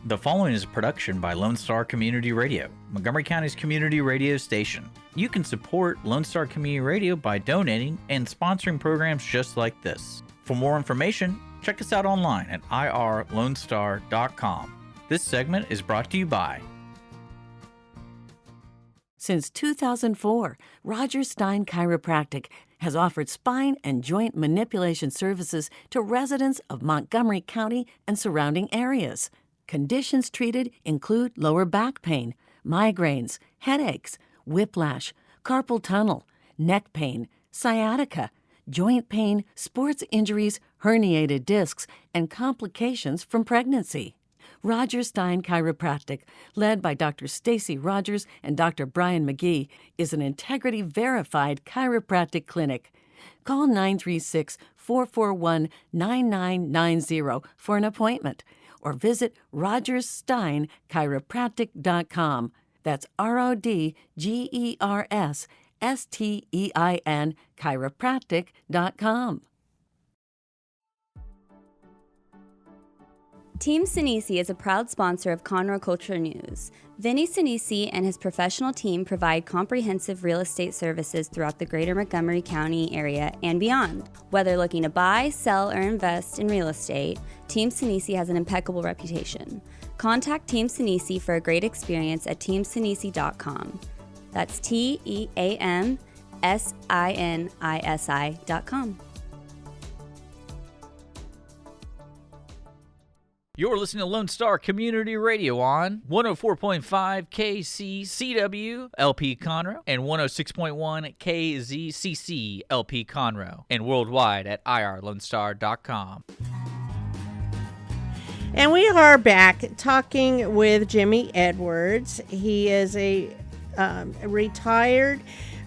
The following is a production by Lone Star Community Radio, Montgomery County's community radio station. You can support Lone Star Community Radio by donating and sponsoring programs just like this. For more information, check us out online at irlonestar.com. This segment is brought to you by... Since 2004, Stein Chiropractic has offered spine and joint manipulation services to residents of Montgomery County and surrounding areas. Conditions treated include lower back pain, migraines, headaches, whiplash, carpal tunnel, neck pain, sciatica, joint pain, sports injuries, herniated discs, and complications from pregnancy. Stein Chiropractic, led by Dr. Stacy Rogers and Dr. Brian McGee, is an integrity-verified chiropractic clinic. Call 936-441-9990 for an appointment, or visit rogerssteinchiropractic.com. That's RODGERSSTEIN chiropractic.com. Team Sinisi is a proud sponsor of Conroe Culture News. Vinny Sinisi and his professional team provide comprehensive real estate services throughout the greater Montgomery County area and beyond. Whether looking to buy, sell, or invest in real estate, Team Sinisi has an impeccable reputation. Contact Team Sinisi for a great experience at teamsinisi.com. That's TEAMSINISI.com. You're listening to Lone Star Community Radio on 104.5 KCCW LP Conroe and 106.1 KZCC LP Conroe, and worldwide at irlonestar.com. And we are back talking with Jimmie Edwards. He is a retired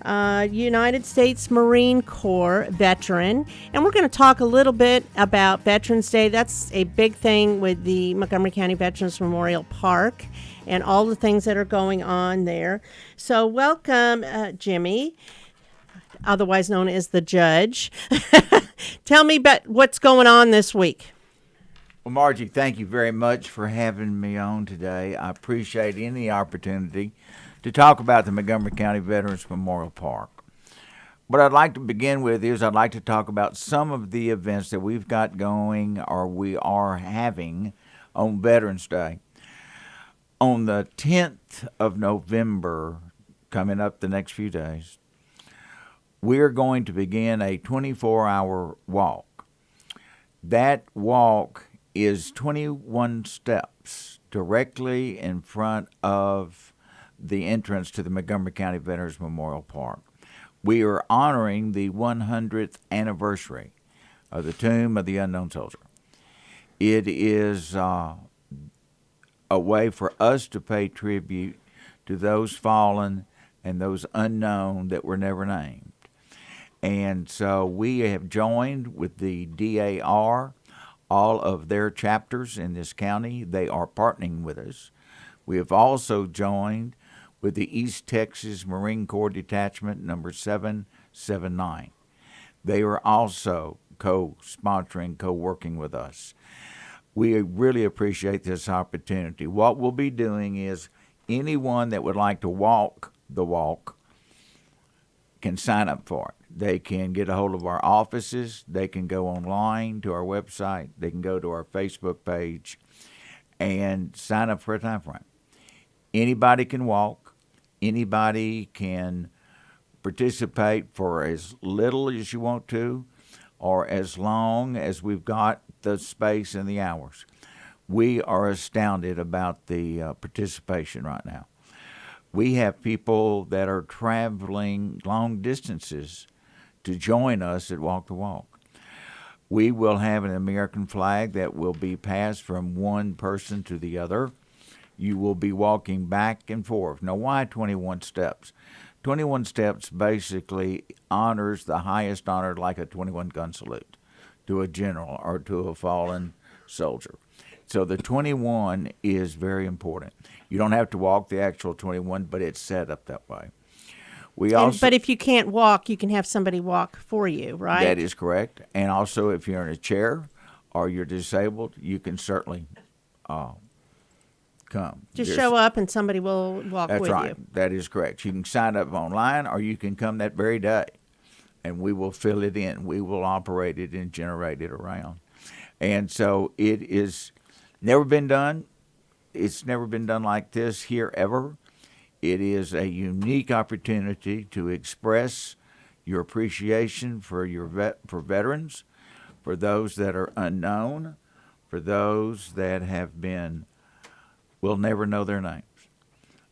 United States Marine Corps veteran, and we're going to talk a little bit about Veterans Day. That's a big thing with the Montgomery County Veterans Memorial Park and all the things that are going on there. So welcome, Jimmie, otherwise known as the Judge. Tell me about what's going on this week. Well, Margie, thank you very much for having me on today. I appreciate any opportunity to talk about the Montgomery County Veterans Memorial Park. What I'd like to begin with is I'd like to talk about some of the events that we've got going or we are having on Veterans Day. On the 10th of November, coming up the next few days, we're going to begin a 24-hour walk. That walk is 21 steps directly in front of the entrance to the Montgomery County Veterans Memorial Park. We are honoring the 100th anniversary of the Tomb of the Unknown Soldier. It is a way for us to pay tribute to those fallen and those unknown that were never named. And so we have joined with the DAR, all of their chapters in this county. They are partnering with us. We have also joined with the East Texas Marine Corps Detachment number 779. They are also co-sponsoring, co-working with us. We really appreciate this opportunity. What we'll be doing is anyone that would like to walk the walk can sign up for it. They can get a hold of our offices. They can go online to our website. They can go to our Facebook page and sign up for a time frame. Anybody can walk. Anybody can participate for as little as you want to or as long as we've got the space and the hours. We are astounded about the participation right now. We have people that are traveling long distances to join us at Walk the Walk. We will have an American flag that will be passed from one person to the other. You will be walking back and forth. Now, why 21 steps? 21 steps basically honors the highest honor, like a 21-gun salute to a general or to a fallen soldier. So the 21 is very important. You don't have to walk the actual 21, but it's set up that way. But if you can't walk, you can have somebody walk for you, right? That is correct. And also, if you're in a chair or you're disabled, you can certainly come. Just show up and somebody will walk That's with right. you. That is correct. You can sign up online, or you can come that very day, and we will fill it in. We will operate it and generate it around. And so it is never been done. It's never been done like this here ever. It is a unique opportunity to express your appreciation for for veterans, for those that are unknown, for those that have been, will never know their names.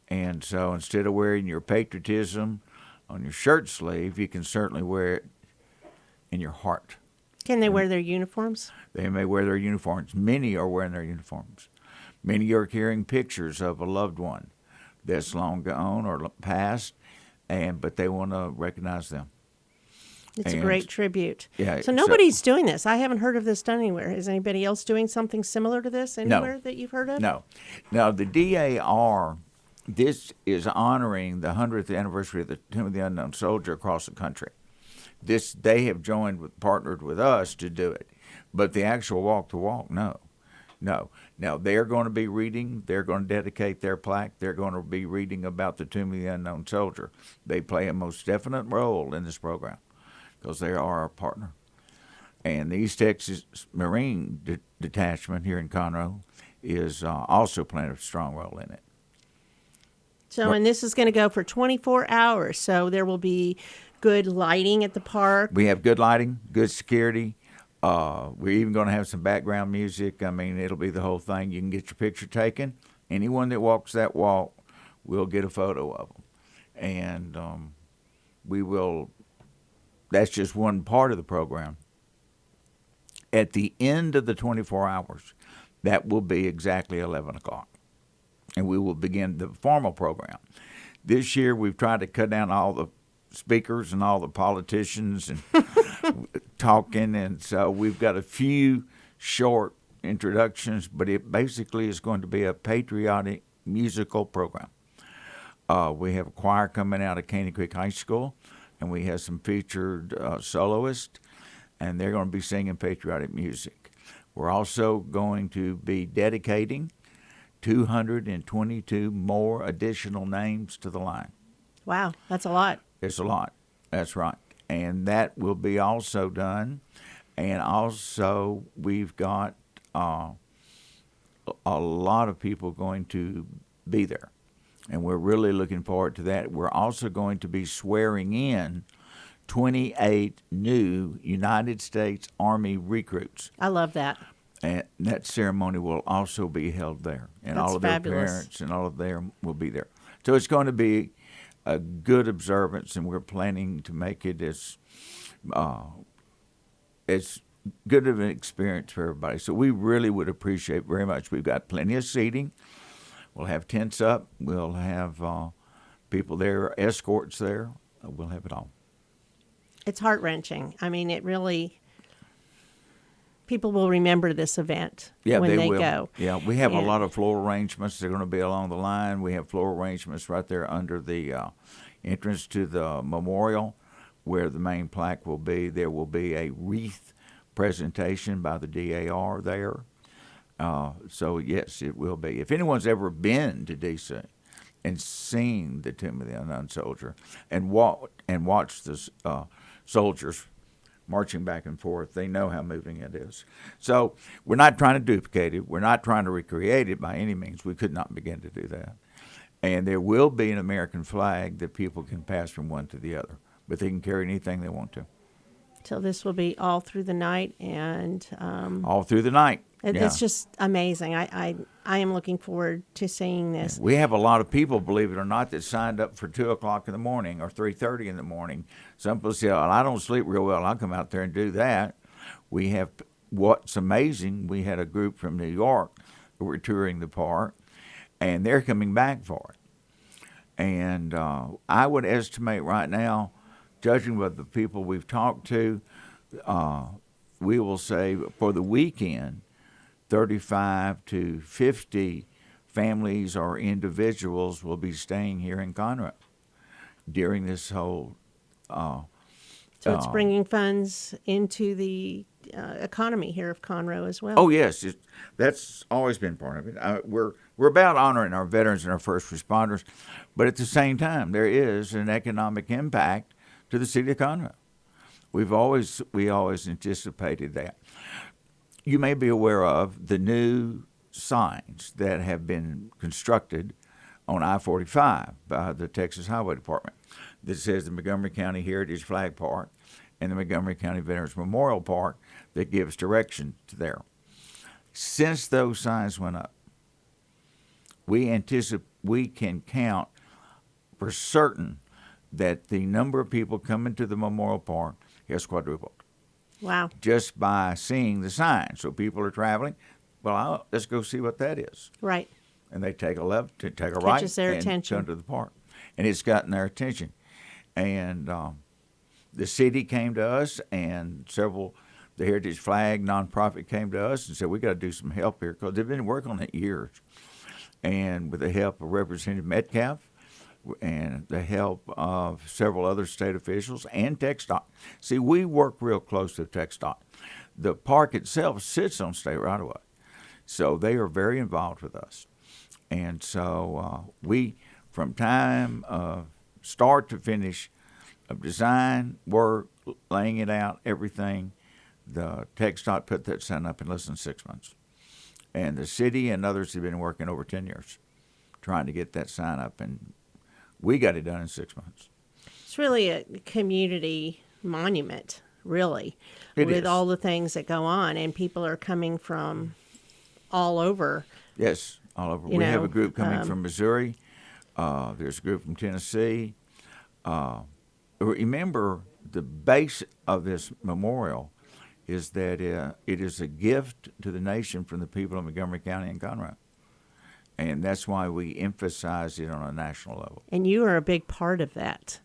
And so instead of wearing your patriotism on your shirt sleeve, you can certainly wear it in your heart. Can they wear their uniforms? They may wear their uniforms. Many are wearing their uniforms. Many are carrying pictures of a loved one that's long gone or passed, but they want to recognize them. It's a great tribute. Yeah. So nobody's doing this. I haven't heard of this done anywhere. Is anybody else doing something similar to this anywhere that you've heard of? No. Now, the DAR, this is honoring the 100th anniversary of the Tomb of the Unknown Soldier across the country. They have partnered with us to do it. But the actual walk the walk, no. Now, they're going to be reading. They're going to dedicate their plaque. They're going to be reading about the Tomb of the Unknown Soldier. They play a most definite role in this program because they are our partner. And the East Texas Marine Detachment here in Conroe is also playing a strong role in it. So, and this is going to go for 24 hours. So there will be good lighting at the park. We have good lighting, good security. We're even going to have some background music. I mean, it'll be the whole thing. You can get your picture taken. Anyone that walks that walk will get a photo of them. And we will, that's just one part of the program. At the end of the 24 hours, that will be exactly 11 o'clock. And we will begin the formal program. This year, we've tried to cut down all the speakers and all the politicians and talking, and so we've got a few short introductions, but it basically is going to be a patriotic musical program. We have a choir coming out of Caney Creek High School, and we have some featured soloists, and they're going to be singing patriotic music. We're also going to be dedicating 222 more additional names to the line. Wow, that's a lot. It's a lot. That's right. And that will be also done. And also, we've got a lot of people going to be there. And we're really looking forward to that. We're also going to be swearing in 28 new United States Army recruits. I love that. And that ceremony will also be held there. And That's all of their fabulous. parents and all of them will be there. So it's going to be a good observance, and we're planning to make it as good of an experience for everybody. So we really would appreciate very much. We've got plenty of seating. We'll have tents up. We'll have people there, escorts there. We'll have it all. It's heart-wrenching. I mean, it really, people will remember this event when they will. go. Yeah, we have a And- lot of floor arrangements. They're going to be along the line. We have floor arrangements right there under the entrance to the memorial where the main plaque will be. There will be a wreath presentation by the DAR there. So, yes, it will be. If anyone's ever been to D.C. and seen the Tomb of the Unknown Soldier and watched the soldiers marching back and forth, they know how moving it is. So we're not trying to duplicate it. We're not trying to recreate it by any means. We could not begin to do that. And there will be an American flag that people can pass from one to the other, but they can carry anything they want to. So this will be all through the night, and All through the night. it's just amazing. I am looking forward to seeing this. We have a lot of people, believe it or not, that signed up for 2 o'clock in the morning or 3:30 in the morning. Some people say, well, I don't sleep real well. I'll come out there and do that. We have, what's amazing, we had a group from New York who were touring the park, and they're coming back for it. And I would estimate right now, judging by the people we've talked to, we will say for the weekend, 35 to 50 families or individuals will be staying here in Conroe during this whole So it's bringing funds into the economy here of Conroe as well. Oh yes, that's always been part of it. We're about honoring our veterans and our first responders, but at the same time, there is an economic impact to the city of Conroe. We always anticipated that. You may be aware of the new signs that have been constructed on I-45 by the Texas Highway Department that says the Montgomery County Heritage Flag Park and the Montgomery County Veterans Memorial Park that gives direction to there. Since those signs went up, we can count for certain that the number of people coming to the memorial park has quadrupled. Wow. Just by seeing the sign. So people are traveling, well, let's go see what that is. Right. And they take a left, take a right, their and attention. come to the park. And it's gotten their attention. And the city came to us, and the Heritage Flag nonprofit came to us and said, we got to do some help here, because they've been working on it years. And with the help of Representative Metcalf and the help of several other state officials and TxDOT. See, we work real close to TxDOT. The park itself sits on state right-of-way, so they are very involved with us. And so we, from time of start to finish of design, work, laying it out, everything, the TxDOT put that sign up in less than 6 months. And the city and others have been working over 10 years trying to get that sign up, and we got it done in 6 months. It's really a community monument, really, with all the things that go on, and people are coming from all over. Yes, all over. We have a group coming from Missouri. There's a group from Tennessee. Remember, the base of this memorial is that it is a gift to the nation from the people of Montgomery County and Conroe. And that's why we emphasize it on a national level. And you are a big part of that.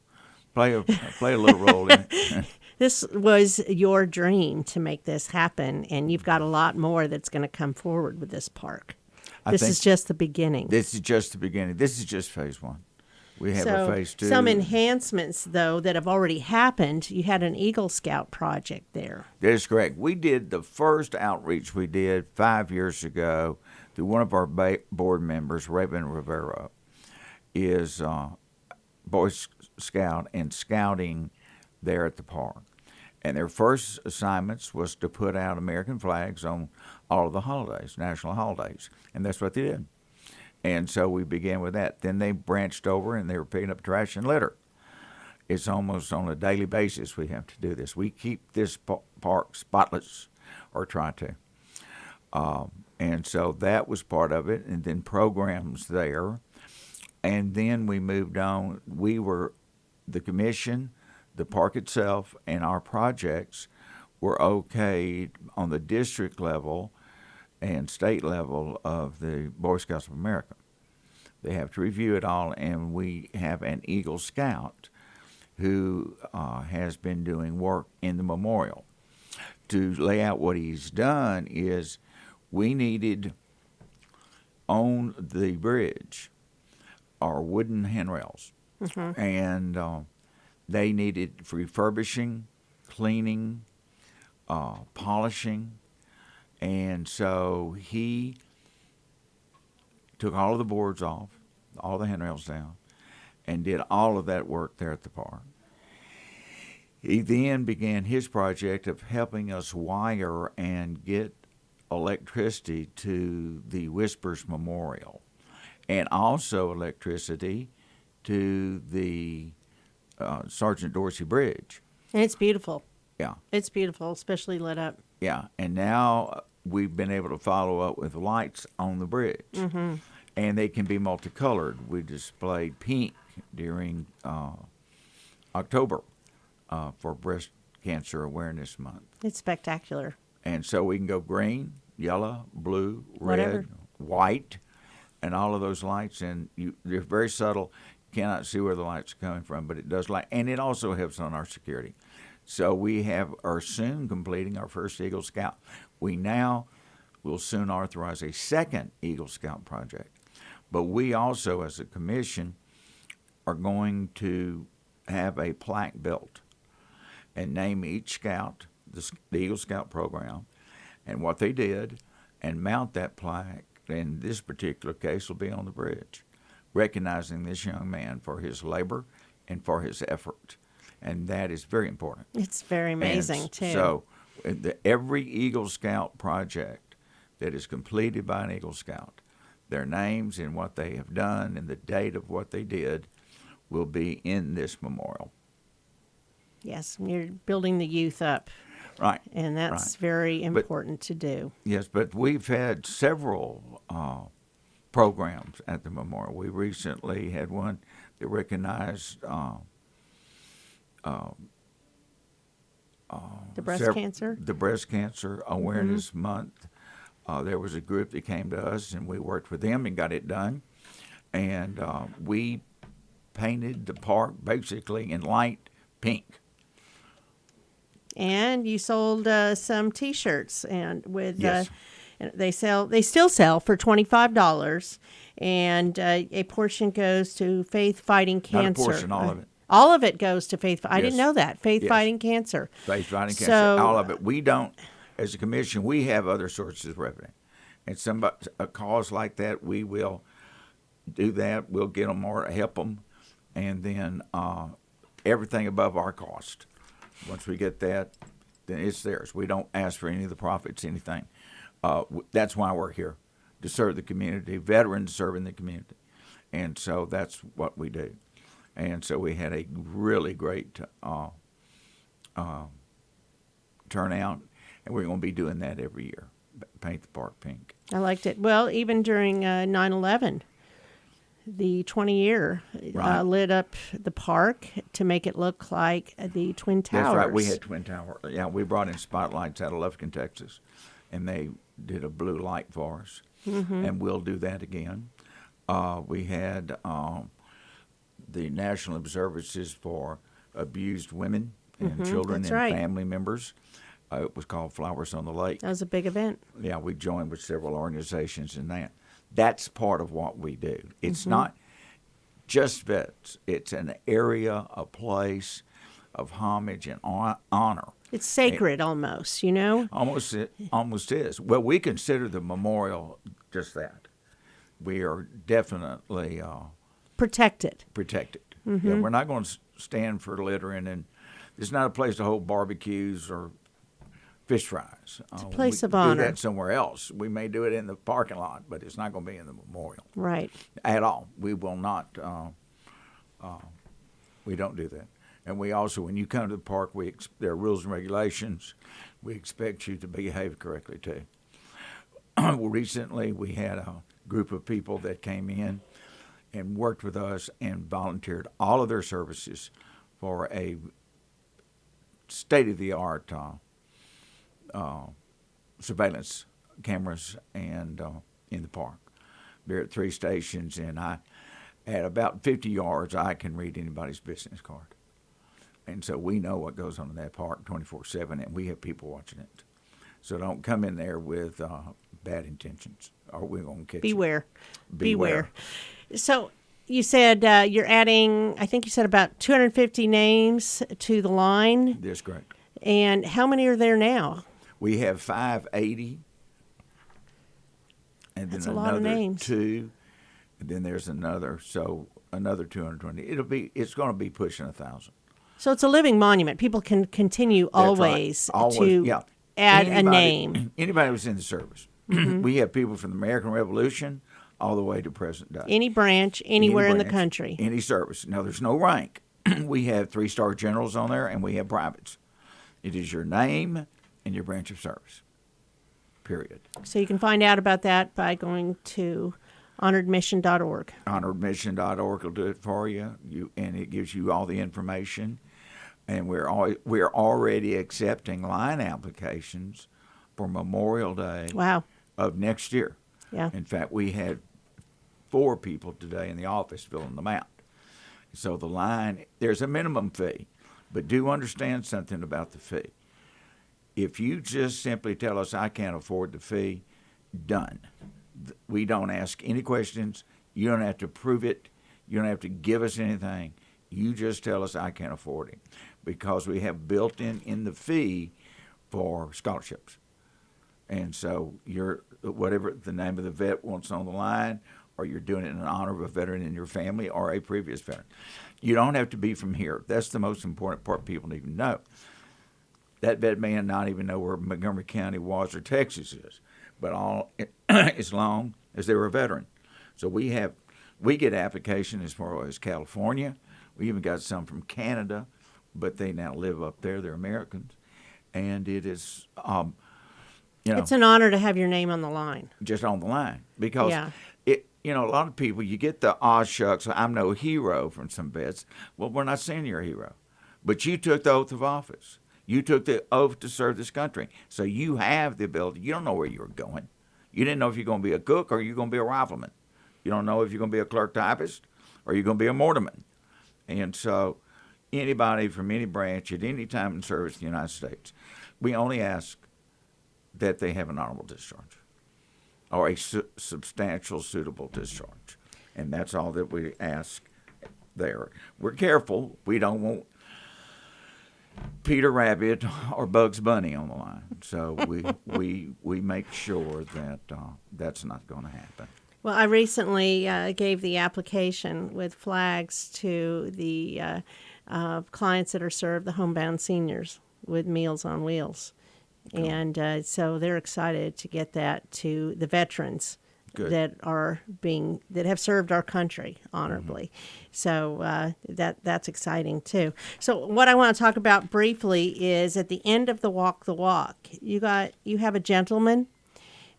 Play a little role in it. This was your dream to make this happen, and you've got a lot more that's going to come forward with this park. This is just the beginning. This is just the beginning. This is just phase one. We have a phase two. Some enhancements, though, that have already happened. You had an Eagle Scout project there. That is correct. We did the first outreach we did 5 years ago through one of our board members, Raven Rivera, is Boy Scout and scouting there at the park. And their first assignments was to put out American flags on all of the holidays, national holidays. And that's what they did. And so we began with that. Then they branched over and they were picking up trash and litter. It's almost on a daily basis we have to do this. We keep this park spotless, or try to. And so that was part of it, and then programs there. And then we moved on. We were, the commission, the park itself, and our projects were okayed on the district level and state level of the Boy Scouts of America. They have to review it all, and we have an Eagle Scout who has been doing work in the memorial. To lay out what he's done is we needed on the bridge our wooden handrails, and they needed refurbishing, cleaning, polishing. And so he took all of the boards off, all the handrails down, and did all of that work there at the park. He then began his project of helping us wire and get electricity to the Whispers Memorial, and also electricity to the Sergeant Dorsey Bridge. And it's beautiful. Yeah. It's beautiful, especially lit up. Yeah, and now we've been able to follow up with lights on the bridge. Mm-hmm. And they can be multicolored. We displayed pink during October for Breast Cancer Awareness Month. It's spectacular. And so we can go green, yellow, blue, red, Whatever. white, and all of those lights. And they're very subtle. You cannot see where the lights are coming from, but it does light. And it also helps on our security. So we are soon completing our first Eagle Scout. We now will soon authorize a second Eagle Scout project. But we also, as a commission, are going to have a plaque built. and name each scout, the Eagle Scout program, and what they did, and mount that plaque. In this particular case, will be on the bridge, recognizing this young man for his labor and for his effort. And that is very important. It's very amazing, And too. So every Eagle Scout project that is completed by an Eagle Scout, their names and what they have done and the date of what they did will be in this memorial. Yes, you're building the youth up. Right. And that's right. very important to do. Yes, but we've had several programs at the memorial. We recently had one that recognized The breast cancer? The Breast Cancer Awareness Month. There was a group that came to us, and we worked with them and got it done. And we painted the park basically in light pink. And you sold some T-shirts, and with Yes. they still sell for $25, and a portion goes to Faith Fighting Cancer. Not a portion, all of it. All of it goes to Faith. I didn't Yes. know that. Faith Yes. Fighting Cancer. Faith Fighting Cancer, So, all of it. We don't, as a commission, we have other sources of revenue. And a cause like that, we will do that. We'll get them or help them, and then everything above our cost. Once we get that, then it's theirs. We don't ask for any of the profits, anything. That's why we're here, to serve the community, veterans serving the community. And so that's what we do. And so we had a really great turnout, and we're going to be doing that every year, paint the park pink. I liked it. Well, even during 9/11, the 20-year Right. lit up the park to make it look like the Twin Towers. That's right. We had Twin Tower. Yeah, we brought in spotlights out of Lufkin, Texas, and they did a blue light for us. Mm-hmm. And we'll do that again. We had the National Observances for Abused Women and Children that's and right. Family Members. It was called Flowers on the Lake. That was a big event. Yeah, we joined with several organizations in that. That's part of what we do. It's not just vets. It's an area, a place of homage and honor. It's sacred almost, you know? Almost is. Well, we consider the memorial just that. We are definitely Protected. protected. Yeah, we're not going to stand for littering, and it's not a place to hold barbecues or fish fries. It's a place of do honor. that somewhere else. We may do it in the parking lot, but it's not going to be in the memorial Right. at all. We will not. We don't do that. And we also, when you come to the park, there are rules and regulations. We expect you to behave correctly too. Recently, we had a group of people that came in and worked with us and volunteered all of their services for a state-of-the-art surveillance cameras and in the park. They're at 3 stations, and at about 50 yards, I can read anybody's business card. And so we know what goes on in that park 24/7, and we have people watching it. So don't come in there with bad intentions, or we're going to catch Beware. you. Beware. So you said you're adding, I think you said about 250 names to the line. That's correct. And how many are there now? We have 580, and then That's a lot of another names. 2, and then there's another 220. It's going to be pushing 1,000. So it's a living monument. People can continue That's right. always to yeah. add Anybody- a name. Anybody who's in the service. We have people from the American Revolution all the way to present day. Any branch, anywhere in the branch, country. Any service. Now, there's no rank. We have 3-star generals on there, and we have privates. It is your name and your branch of service, period. So you can find out about that by going to honoredmission.org. Honoredmission.org will do it for you, and it gives you all the information. And we're already accepting line applications for Memorial Day Wow. of next year. Yeah. In fact, we had 4 people today in the office filling them out. So the line, there's a minimum fee, but do understand something about the fee. If you just simply tell us, I can't afford the fee, done. We don't ask any questions. You don't have to prove it. You don't have to give us anything. You just tell us, I can't afford it. because we have built in the fee for scholarships. And so whatever the name of the vet wants on the line, or you're doing it in honor of a veteran in your family or a previous veteran. You don't have to be from here. That's the most important part people need to know. That vet may not even know where Montgomery County was or Texas is, but as long as they were a veteran. So we get applications as far as California. We even got some from Canada, but they now live up there. They're Americans. And it is, it's an honor to have your name on the line. Just on the line. Because a lot of people, you get the shucks, I'm no hero from some vets. Well, we're not saying you're a hero. But you took the oath of office. You took the oath to serve this country. So you have the ability. You don't know where you're going. You didn't know if you're going to be a cook or you're going to be a rifleman. You don't know if you're going to be a clerk typist or you're going to be a mortarman. And so anybody from any branch at any time in service in the United States, we only ask that they have an honorable discharge or a substantial, suitable discharge. And that's all that we ask there. We're careful. We don't want Peter Rabbit or Bugs Bunny on the line. So we make sure that that's not going to happen. Well, I recently gave the application with flags to the clients that are served, the homebound seniors, with Meals on Wheels. Cool. And so they're excited to get that to the veterans that have served our country honorably. Mm-hmm. So that's exciting too. So what I want to talk about briefly is at the end of the walk, you have a gentleman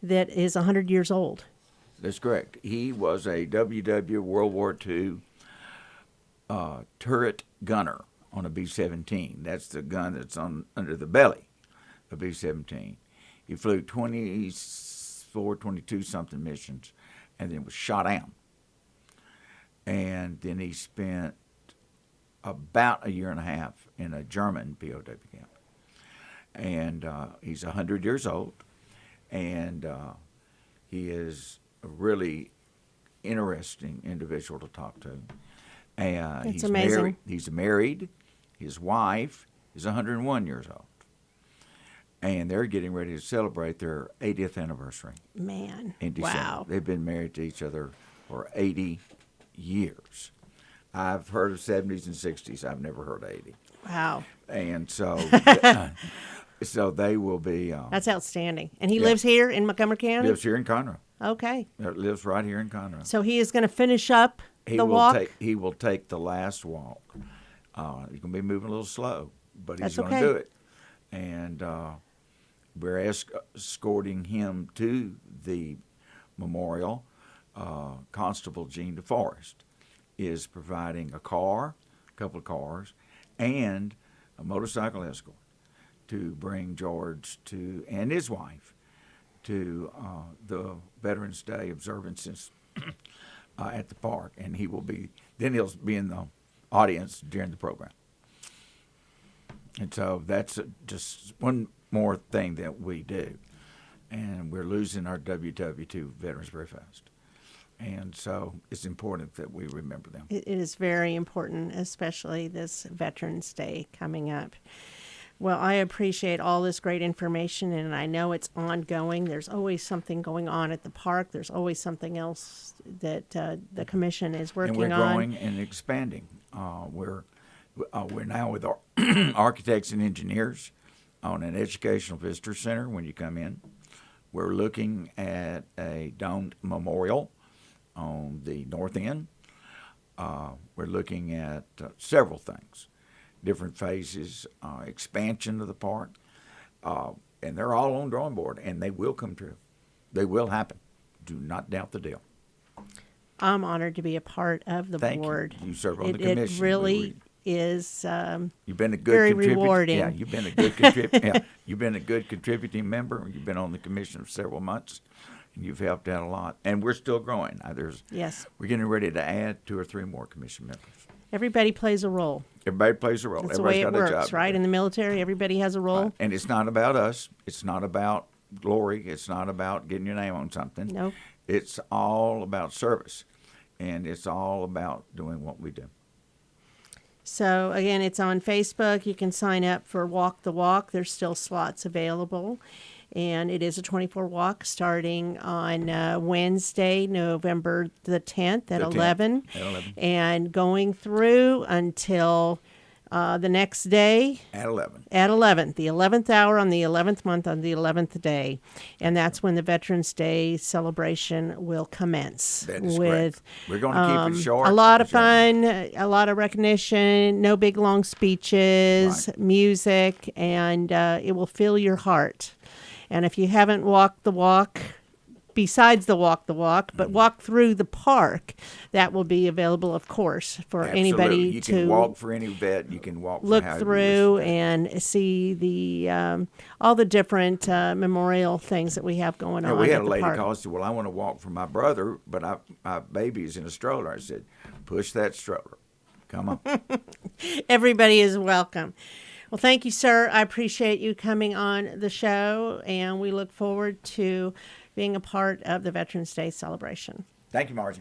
that is 100 years old. That's correct. He was a WW World War II turret gunner on a B-17. That's the gun that's under the belly of B-17. He flew 24, 22-something missions and then was shot down. And then he spent about a year and a half in a German POW camp. And he's 100 years old, and he is a really interesting individual to talk to. It's amazing. He's married. His wife is 101 years old. And they're getting ready to celebrate their 80th anniversary. Man, in December. Wow. They've been married to each other for 80 years. I've heard of 70s and 60s. I've never heard of 80. Wow. And so so they will be... That's outstanding. And he lives here in Montgomery County? Lives here in Conroe. Okay. Lives right here in Conroe. So he is going to finish up the walk? He will take the last walk. He's going to be moving a little slow, but he's going to okay. do it. And we're escorting him to the memorial. Constable Gene DeForest is providing a couple of cars, and a motorcycle escort to bring George and his wife to the Veterans Day observances at the park, and he'll be in the audience during the program. And so that's just one more thing that we do, and we're losing our WW2 veterans very fast. And so it's important that we remember them. It is very important, especially this Veterans Day coming up. Well, I appreciate all this great information, and I know it's ongoing. There's always something going on at the park. There's always something else that the commission is working on. And we're growing and expanding. We're now with our architects and engineers on an educational visitor center when you come in. We're looking at a domed memorial on the north end. We're looking at several things, different phases, expansion of the park, and they're all on drawing board, and they will come true. They will happen. Do not doubt the deal. I'm honored to be a part of the board. You serve on the commission. It really is you've been a good very rewarding. Yeah, you've been a good you've been a good contributing member. You've been on the commission for several months. You've helped out a lot, and we're still growing. Yes. We're getting ready to add 2 or 3 more commission members. Everybody plays a role. Everybody plays a role. That's the way it works, right? In the military, everybody has a role. Right. And it's not about us. It's not about glory. It's not about getting your name on something. No. It's all about service, and it's all about doing what we do. So, again, it's on Facebook. You can sign up for Walk the Walk. There's still slots available. And it is a 24 walk starting on Wednesday, November the 10th at 11. And going through until the next day. At 11. At 11, the 11th hour on the 11th month on the 11th day. And that's when the Veterans Day celebration will commence. That is with, correct. We're going to keep it short. A lot of fun, a lot of recognition, no big long speeches, music, and it will fill your heart. And if you haven't walked the walk, besides the walk, but walk through the park, that will be available, of course, for anybody you to can walk for any vet. You can walk look for through and see the all the different memorial things that we have going on. We had at a the lady park. call and said, "Well, I want to walk for my brother, but my baby is in a stroller." I said, "Push that stroller. Come on." Everybody is welcome. Well, thank you, sir. I appreciate you coming on the show, and we look forward to being a part of the Veterans Day celebration. Thank you, Margie.